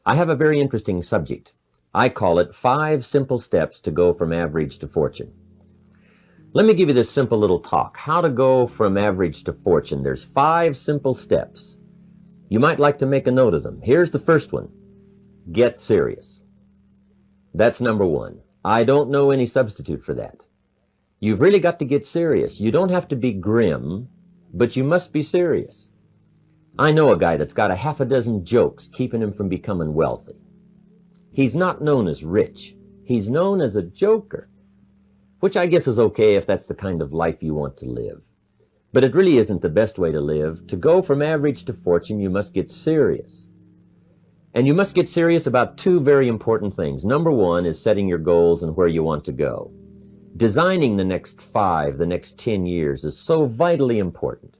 I have a very interesting subject. I call it 5 simple steps to go from average to fortune. Let me give you this simple little talk. How to go from average to fortune. There's 5 simple steps. You might like to make a note of them. Here's the first one. Get serious. That's number 1. I don't know any substitute for that. You've really got to get serious. You don't have to be grim, but you must be serious. I know a guy that's got a half a dozen jokes keeping him from becoming wealthy. He's not known as rich. He's known as a joker, which I guess is okay if that's the kind of life you want to live. But it really isn't the best way to live. To go from average to fortune, you must get serious. And you must get serious about 2 very important things. Number 1 is setting your goals and where you want to go. Designing the next 5, the next 10 years is so vitally important.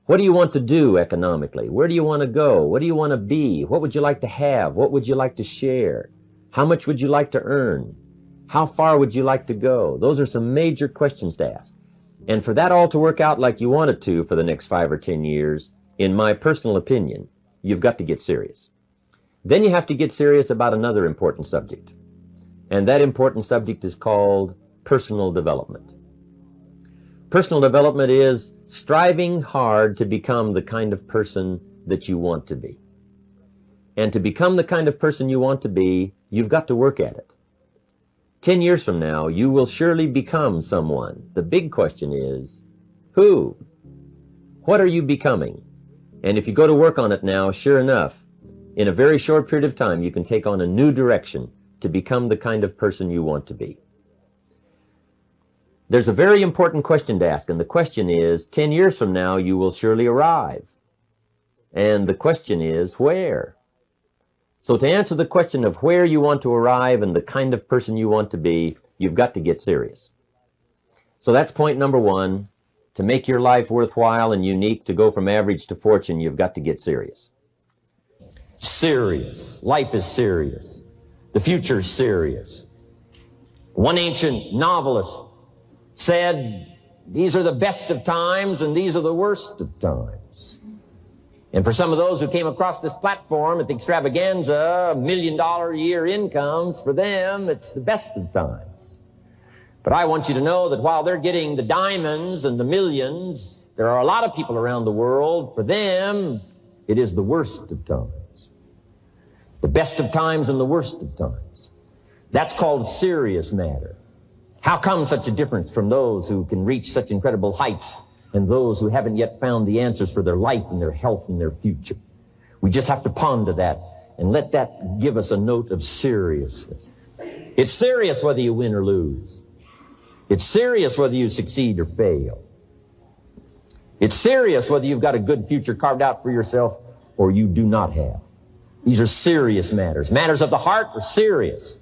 What do you want to do economically? Where do you want to go? What do you want to be? What would you like to have? What would you like to share? How much would you like to earn? How far would you like to go? Those are some major questions to ask. And for that all to work out like you want it to for the next 5 or 10 years, in my personal opinion, you've got to get serious. Then you have to get serious about another important subject. And that important subject is called personal development. Personal development is striving hard to become the kind of person that you want to be. And to become the kind of person you want to be, you've got to work at it. 10 years from now, you will surely become someone. The big question is, who? What are you becoming? And if you go to work on it now, sure enough, in a very short period of time, you can take on a new direction to become the kind of person you want to be. There's a very important question to ask, and the question is, 10 years from now, you will surely arrive. And the question is, where? So to answer the question of where you want to arrive and the kind of person you want to be, you've got to get serious. So that's point number 1. To make your life worthwhile and unique, to go from average to fortune, you've got to get serious. Serious. Life is serious. The future is serious. One ancient novelist said, these are the best of times and these are the worst of times. And for some of those who came across this platform at the extravaganza, $1 million a year incomes, for them, it's the best of times. But I want you to know that while they're getting the diamonds and the millions, there are a lot of people around the world, for them, it is the worst of times. The best of times and the worst of times. That's called serious matter. How come such a difference from those who can reach such incredible heights and those who haven't yet found the answers for their life and their health and their future? We just have to ponder that and let that give us a note of seriousness. It's serious whether you win or lose. It's serious whether you succeed or fail. It's serious whether you've got a good future carved out for yourself or you do not have. These are serious matters. Matters of the heart are serious.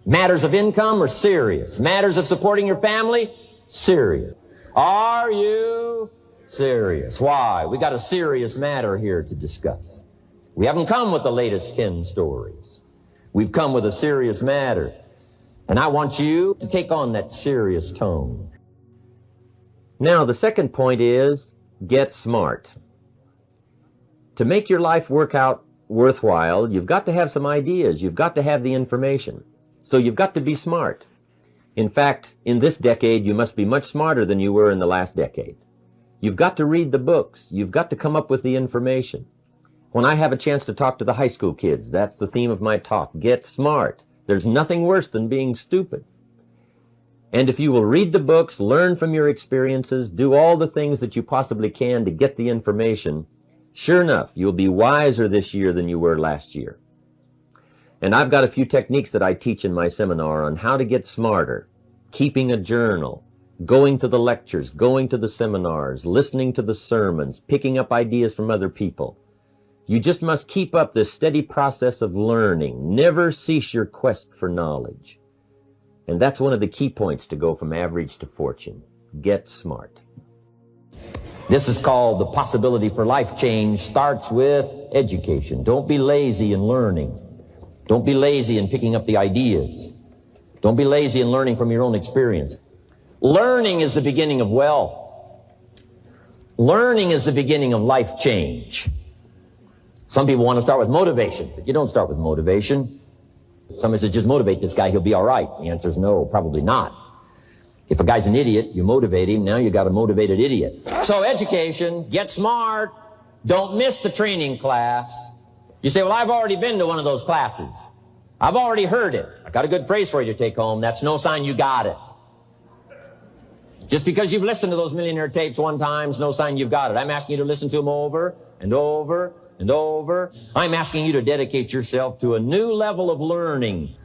Matters of income are serious. Matters of supporting your family, serious. Are you serious? Why? We got a serious matter here to discuss. We haven't come with the latest 10 stories. We've come with a serious matter. And I want you to take on that serious tone. Now, the second point is get smart. To make your life work out worthwhile, you've got to have some ideas. You've got to have the information. So you've got to be smart. In fact, in this decade, you must be much smarter than you were in the last decade. You've got to read the books. You've got to come up with the information. When I have a chance to talk to the high school kids, that's the theme of my talk. Get smart. There's nothing worse than being stupid. And if you will read the books, learn from your experiences, do all the things that you possibly can to get the information, sure enough, you'll be wiser this year than you were last year. And I've got a few techniques that I teach in my seminar on how to get smarter, keeping a journal, going to the lectures, going to the seminars, listening to the sermons, picking up ideas from other people. You just must keep up this steady process of learning. Never cease your quest for knowledge. And that's one of the key points to go from average to fortune. Get smart. This is called the possibility for life change starts with education. Don't be lazy in learning. Don't be lazy in picking up the ideas. Don't be lazy in learning from your own experience. Learning is the beginning of wealth. Learning is the beginning of life change. Some people want to start with motivation, but you don't start with motivation. Somebody says, just motivate this guy, he'll be all right. The answer is no, probably not. If a guy's an idiot, you motivate him, now you got a motivated idiot. So education, get smart, don't miss the training class. You say, well, I've already been to one of those classes. I've already heard it. I got a good phrase for you to take home. That's no sign you got it. Just because you've listened to those millionaire tapes one time is no sign you've got it. I'm asking you to listen to them over and over and over. I'm asking you to dedicate yourself to a new level of learning.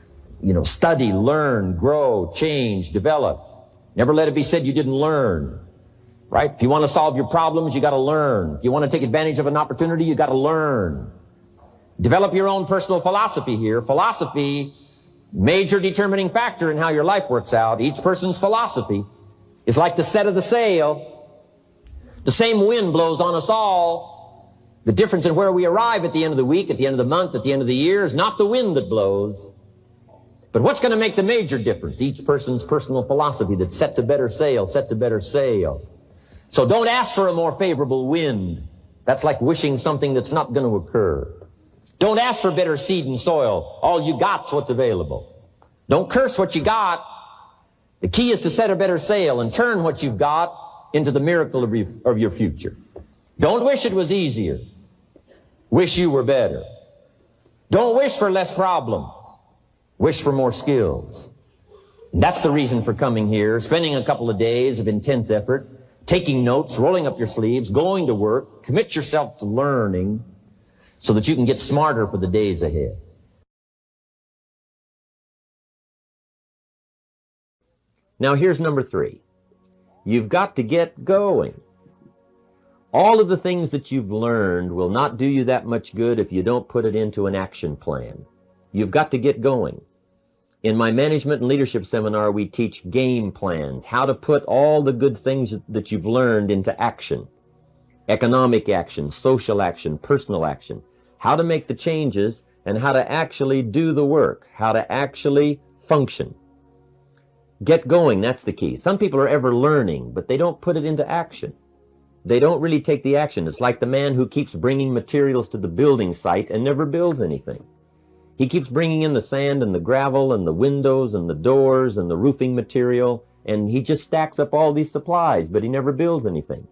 Study, learn, grow, change, develop. Never let it be said you didn't learn. Right? If you want to solve your problems, you got to learn. If you want to take advantage of an opportunity, you got to learn. Develop your own personal philosophy here. Philosophy, major determining factor in how your life works out. Each person's philosophy is like the set of the sail. The same wind blows on us all. The difference in where we arrive at the end of the week, at the end of the month, at the end of the year is not the wind that blows. But what's going to make the major difference? Each person's personal philosophy that sets a better sail, sets a better sail. So don't ask for a more favorable wind. That's like wishing something that's not going to occur. Don't ask for better seed and soil. All you got's what's available. Don't curse what you got. The key is to set a better sail and turn what you've got into the miracle of your future. Don't wish it was easier. Wish you were better. Don't wish for less problems. Wish for more skills. And that's the reason for coming here, spending a couple of days of intense effort, taking notes, rolling up your sleeves, going to work, commit yourself to learning so that you can get smarter for the days ahead. Now here's number 3. You've got to get going. All of the things that you've learned will not do you that much good if you don't put it into an action plan. You've got to get going. In my management and leadership seminar, we teach game plans, how to put all the good things that you've learned into action. Economic action, social action, personal action. How to make the changes and how to actually do the work, how to actually function. Get going, that's the key. Some people are ever learning, but they don't put it into action. They don't really take the action. It's like the man who keeps bringing materials to the building site and never builds anything. He keeps bringing in the sand and the gravel and the windows and the doors and the roofing material, and he just stacks up all these supplies, but he never builds anything.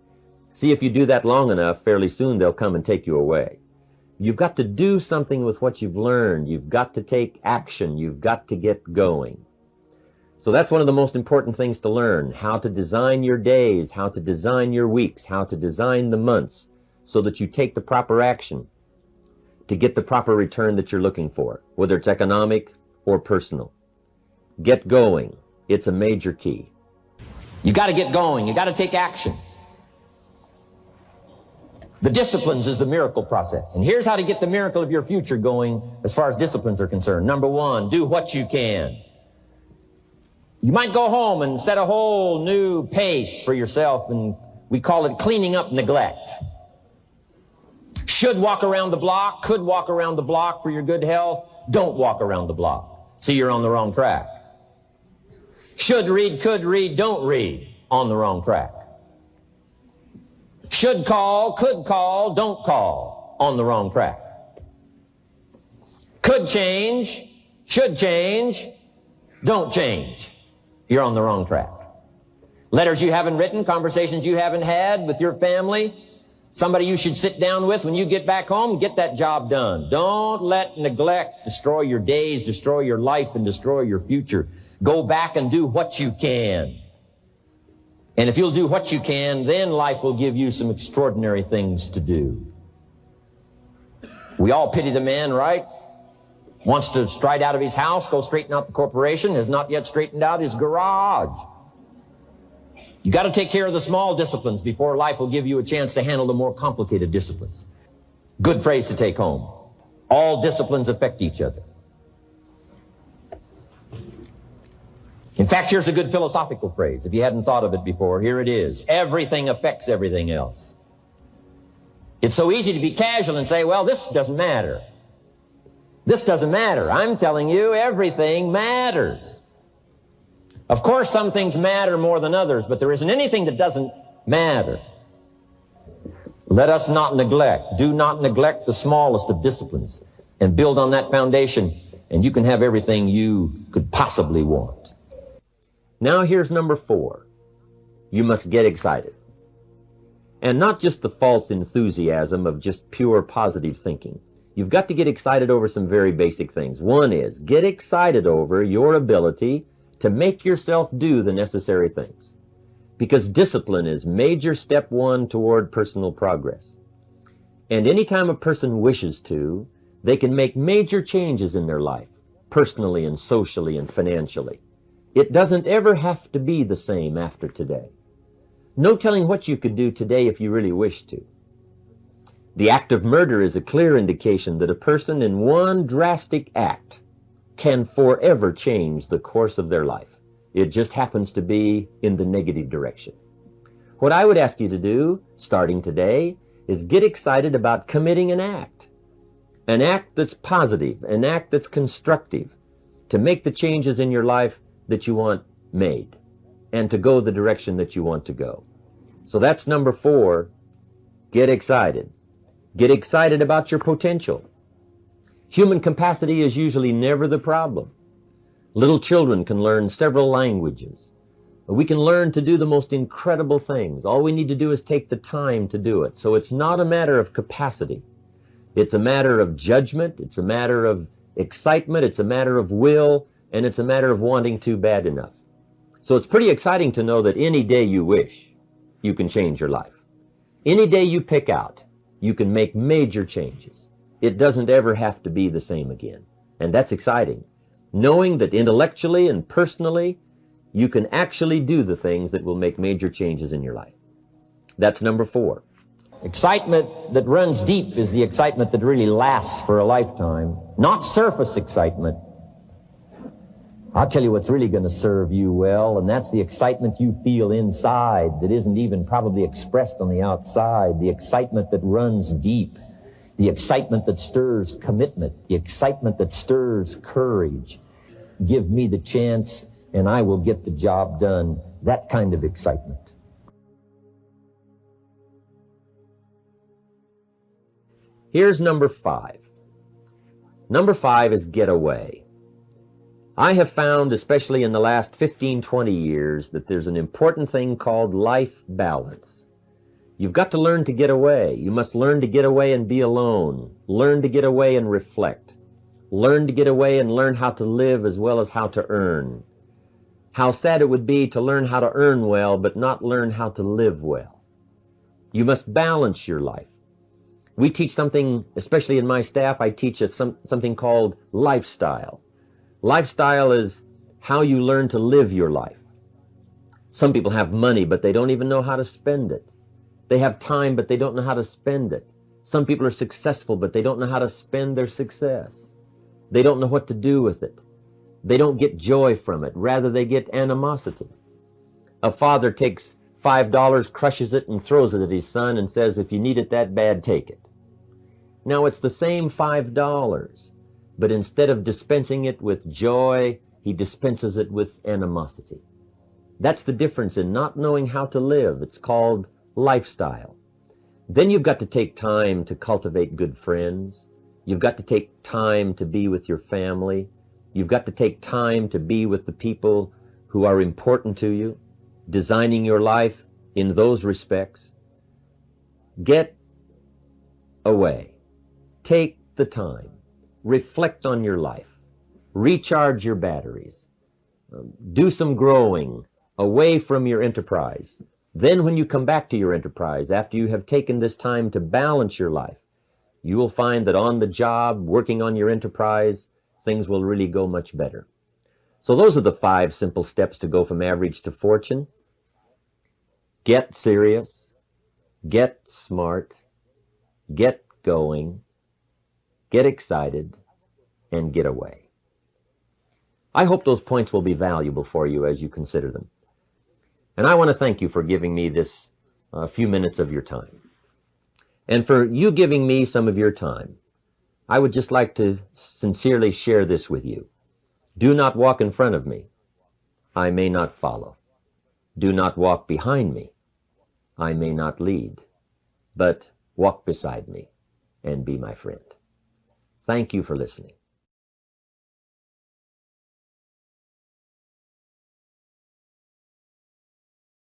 See, if you do that long enough, fairly soon they'll come and take you away. You've got to do something with what you've learned. You've got to take action. You've got to get going. So that's one of the most important things to learn, how to design your days, how to design your weeks, how to design the months so that you take the proper action to get the proper return that you're looking for, whether it's economic or personal. Get going. It's a major key. You got to get going. You got to take action. The disciplines is the miracle process. And here's how to get the miracle of your future going as far as disciplines are concerned. Number 1, do what you can. You might go home and set a whole new pace for yourself, and we call it cleaning up neglect. Should walk around the block, could walk around the block for your good health. Don't walk around the block. See, you're on the wrong track. Should read, could read, don't read. On the wrong track. Should call, could call, don't call. On the wrong track. Could change, should change, don't change. You're on the wrong track. Letters you haven't written, conversations you haven't had with your family, somebody you should sit down with when you get back home, get that job done. Don't let neglect destroy your days, destroy your life, and destroy your future. Go back and do what you can. And if you'll do what you can, then life will give you some extraordinary things to do. We all pity the man, right? Wants to stride out of his house, go straighten out the corporation, has not yet straightened out his garage. You got to take care of the small disciplines before life will give you a chance to handle the more complicated disciplines. Good phrase to take home. All disciplines affect each other. In fact, here's a good philosophical phrase. If you hadn't thought of it before, here it is. Everything affects everything else. It's so easy to be casual and say, well, this doesn't matter. This doesn't matter. I'm telling you, everything matters. Of course, some things matter more than others, but there isn't anything that doesn't matter. Let us not neglect. Do not neglect the smallest of disciplines, and build on that foundation, and you can have everything you could possibly want. Now here's number 4. You must get excited. And not just the false enthusiasm of just pure positive thinking. You've got to get excited over some very basic things. One is, get excited over your ability to make yourself do the necessary things. Because discipline is major step 1 toward personal progress. And anytime a person wishes to, they can make major changes in their life, personally and socially and financially. It doesn't ever have to be the same after today. No telling what you could do today if you really wish to. The act of murder is a clear indication that a person in one drastic act can forever change the course of their life. It just happens to be in the negative direction. What I would ask you to do, starting today, is get excited about committing an act that's positive, an act that's constructive, to make the changes in your life that you want made, and to go the direction that you want to go. So that's number 4, get excited. Get excited about your potential. Human capacity is usually never the problem. Little children can learn several languages. We can learn to do the most incredible things. All we need to do is take the time to do it. So it's not a matter of capacity. It's a matter of judgment. It's a matter of excitement. It's a matter of will. And it's a matter of wanting to bad enough. So it's pretty exciting to know that any day you wish, you can change your life. Any day you pick out, you can make major changes. It doesn't ever have to be the same again. And that's exciting. Knowing that intellectually and personally, you can actually do the things that will make major changes in your life. That's number 4. Excitement that runs deep is the excitement that really lasts for a lifetime, not surface excitement. I'll tell you what's really going to serve you well, and that's the excitement you feel inside that isn't even probably expressed on the outside, the excitement that runs deep, the excitement that stirs commitment, the excitement that stirs courage. Give me the chance, and I will get the job done. That kind of excitement. Here's number 5. Number 5 is get away. I have found, especially in the last 15, 20 years, that there's an important thing called life balance. You've got to learn to get away. You must learn to get away and be alone. Learn to get away and reflect. Learn to get away and learn how to live as well as how to earn. How sad it would be to learn how to earn well, but not learn how to live well. You must balance your life. We teach something, especially in my staff, I teach something called lifestyle. Lifestyle is how you learn to live your life. Some people have money, but they don't even know how to spend it. They have time, but they don't know how to spend it. Some people are successful, but they don't know how to spend their success. They don't know what to do with it. They don't get joy from it. Rather, they get animosity. A father takes $5, crushes it, and throws it at his son and says, if you need it that bad, take it. Now, it's the same $5. But instead of dispensing it with joy, he dispenses it with animosity. That's the difference in not knowing how to live. It's called lifestyle. Then you've got to take time to cultivate good friends. You've got to take time to be with your family. You've got to take time to be with the people who are important to you, designing your life in those respects. Get away. Take the time. Reflect on your life. Recharge your batteries. Do some growing away from your enterprise. Then when you come back to your enterprise, after you have taken this time to balance your life, you will find that on the job, working on your enterprise, things will really go much better. So those are the 5 simple steps to go from average to fortune. Get serious. Get smart. Get going. Get excited, and get away. I hope those points will be valuable for you as you consider them. And I want to thank you for giving me this few minutes of your time. And for you giving me some of your time, I would just like to sincerely share this with you. Do not walk in front of me. I may not follow. Do not walk behind me. I may not lead. But walk beside me, and be my friend. Thank you for listening.